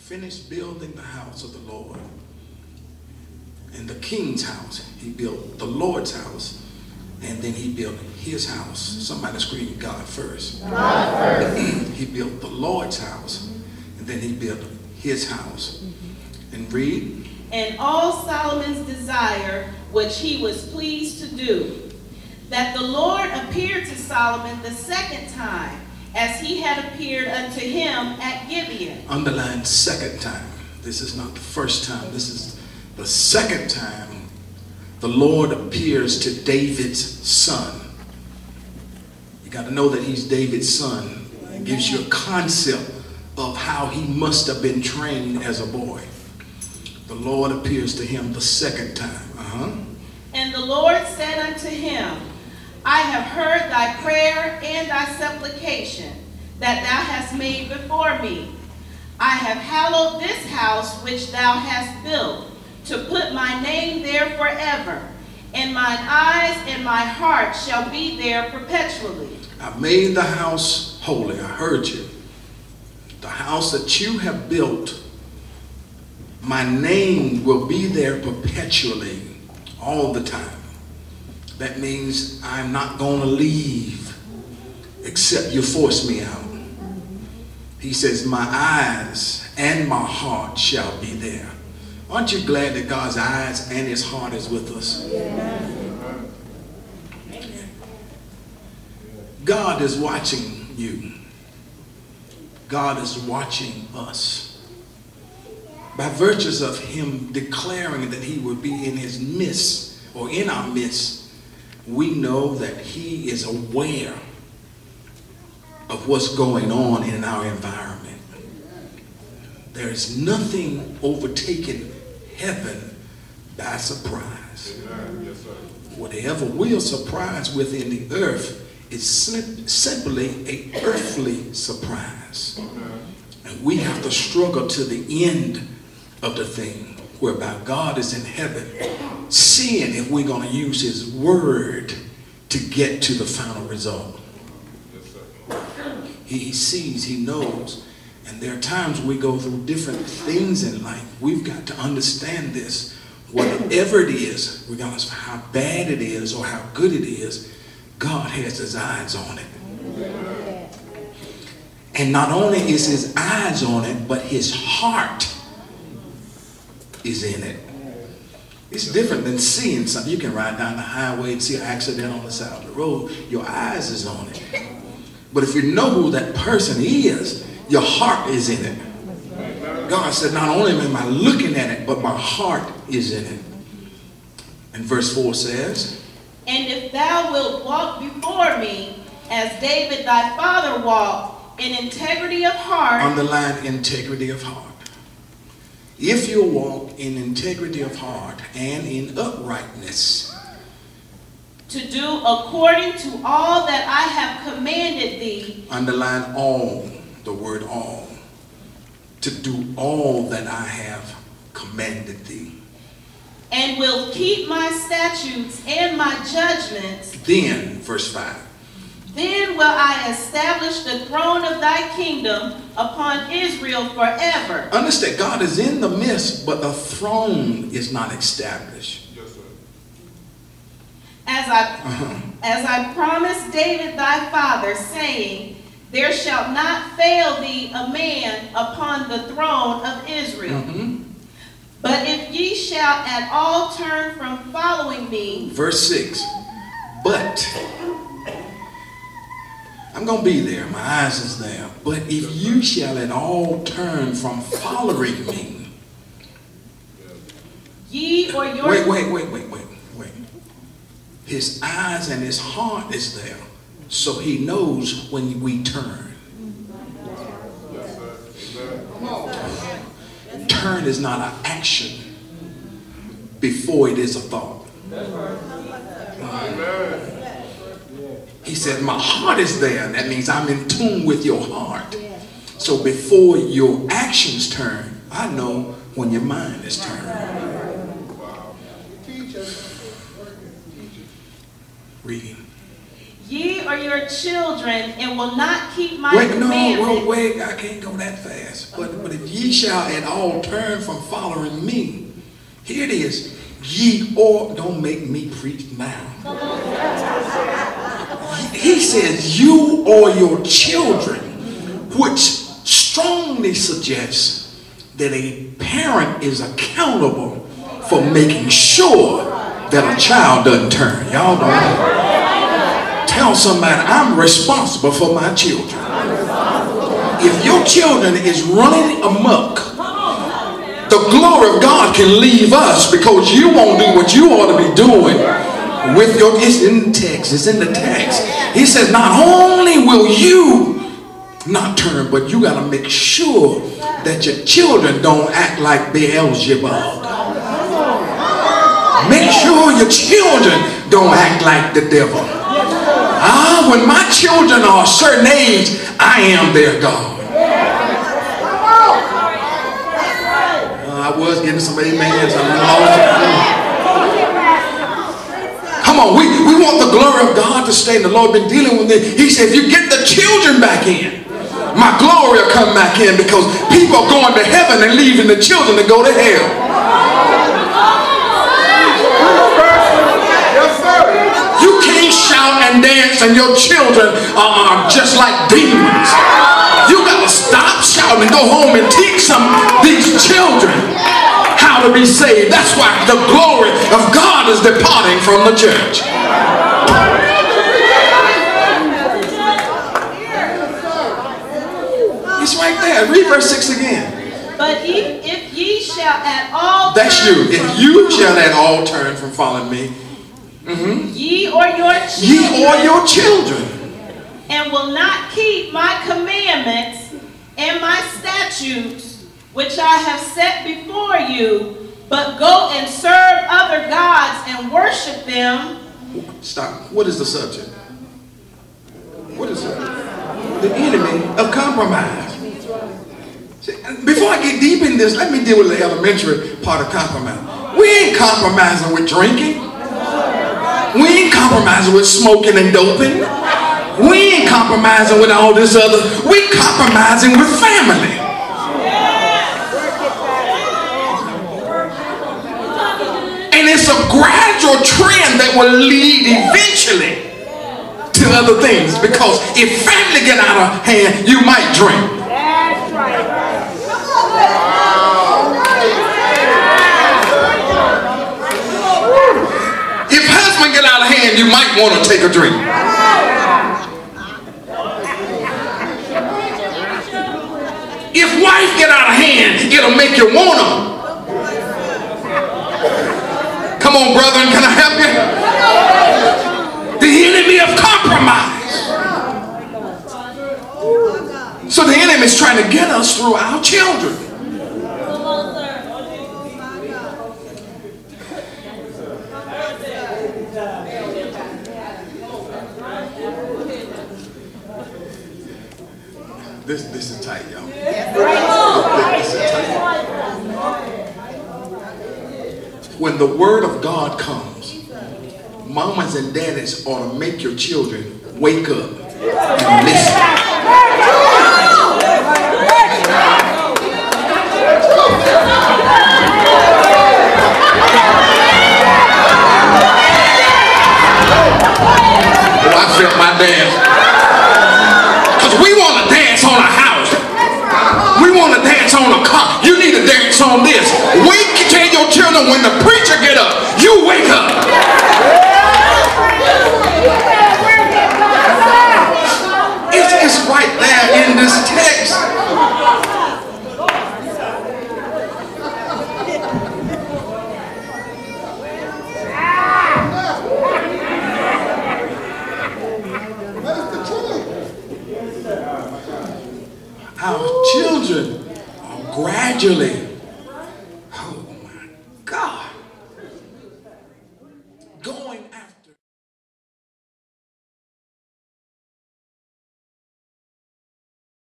finished building the house of the Lord. And the king's house, he built the Lord's house, and then he built his house. Somebody scream God first. God first. He built the Lord's house, and then he built his house. And read. And all Solomon's desire, which he was pleased to do, that the Lord appeared to Solomon the second time, as he had appeared unto him at Gibeon. Underline second time. This is not the first time. This is the second time the Lord appears to David's son. You got to know that he's David's son. It gives you a concept of how he must have been trained as a boy. The Lord appears to him the second time. And the Lord said unto him, I have heard thy prayer and thy supplication that thou hast made before me. I have hallowed this house which thou hast built, to put my name there forever, and mine eyes and my heart shall be there perpetually. I made the house holy. I heard you. The house that you have built, my name will be there perpetually, all the time. That means I'm not going to leave except you force me out. He says, my eyes and my heart shall be there. Aren't you glad that God's eyes and his heart is with us? God is watching you. God is watching us. By virtues of him declaring that he would be in his midst, or in our midst, we know that he is aware of what's going on in our environment. There is nothing overtaking heaven by surprise. Whatever we're surprised with in the earth is simply an earthly surprise. And we have to struggle to the end of the thing, whereby God is in heaven, seeing if we're going to use his word to get to the final result. He sees, he knows, and there are times we go through different things in life. We've got to understand this. Whatever it is, regardless of how bad it is or how good it is, God has his eyes on it. And not only is his eyes on it, but his heart is in it. It's different than seeing something. You can ride down the highway and see an accident on the side of the road. Your eyes is on it. But if you know who that person is, your heart is in it. God said, not only am I looking at it, but my heart is in it. And verse 4 says, and if thou wilt walk before me, as David thy father walked, in integrity of heart. Underline integrity of heart. If you walk in integrity of heart and in uprightness, to do according to all that I have commanded thee. Underline all, the word all. To do all that I have commanded thee. And will keep my statutes and my judgments. Then, verse 5. Then will I establish the throne of thy kingdom upon Israel forever. Understand, God is in the midst, but the throne is not established. As I promised David thy father, saying, there shall not fail thee a man upon the throne of Israel. But if ye shall at all turn from following me. Verse 6. But I'm going to be there. My eyes is there. But if you shall at all turn from following me. Ye or your... Wait. His eyes and his heart is there. So he knows when we turn. Turn is not an action before it is a thought. He said, my heart is there. That means I'm in tune with your heart. So before your actions turn, I know when your mind is turned. Reading. ye or your children, and will not keep my Wait, commandments. wait, I can't go that fast. But if ye shall at all turn from following me, here it is. Ye or, don't make me preach now. He says you or your children, which strongly suggests that a parent is accountable for making sure that a child doesn't turn. Y'all don't know. Tell somebody, I'm responsible for my children. If your children is running amok, the glory of God can leave us because you won't do what you ought to be doing with your, it's in the text, it's in the text. He says not only will you not turn, but you got to make sure that your children don't act like Beelzebub. Make sure your children don't act like the devil. When my children are a certain age, I am their God. I was getting some amens. Come on, we want the glory of God to stay, and the Lord been dealing with it. He said, if you get the children back in, my glory will come back in, because people are going to heaven and leaving the children to go to hell. You can't shout and dance and your children are just like demons. You got to stop shouting and go home and teach these children how to be saved. That's why the glory of God is departing from the church. It's right there. Read verse 6 again. But if ye shall at all That's turn you. If you shall at all turn from following me, ye or your children, and will not keep my commandments and my statutes, which I have set before you, but go and serve other gods and worship them. Stop. What is the subject? What is it? The enemy of compromise. See, before I get deep in this, let me deal with the elementary part of compromise. We ain't compromising with drinking. We ain't compromising with smoking and doping. We ain't compromising with all this other. We compromising with family. And it's a gradual trend that will lead eventually to other things. Because if family get out of hand, you might drink. That's right. If husband get out of hand, you might want to take a drink. If wife get out of hand, it'll make you want them. Come on, brethren, can I help you? The enemy of compromise. So the enemy is trying to get us through our children. This is tight, y'all. This is tight. When the word of God comes, mamas and daddies ought to make your children wake up and listen. Oh, I felt my dance. Because we want to dance on a house. We want to dance on a car. You need to dance on this. Tell your children when the preacher get up, you wake up. It's right there in this text. Our children are gradually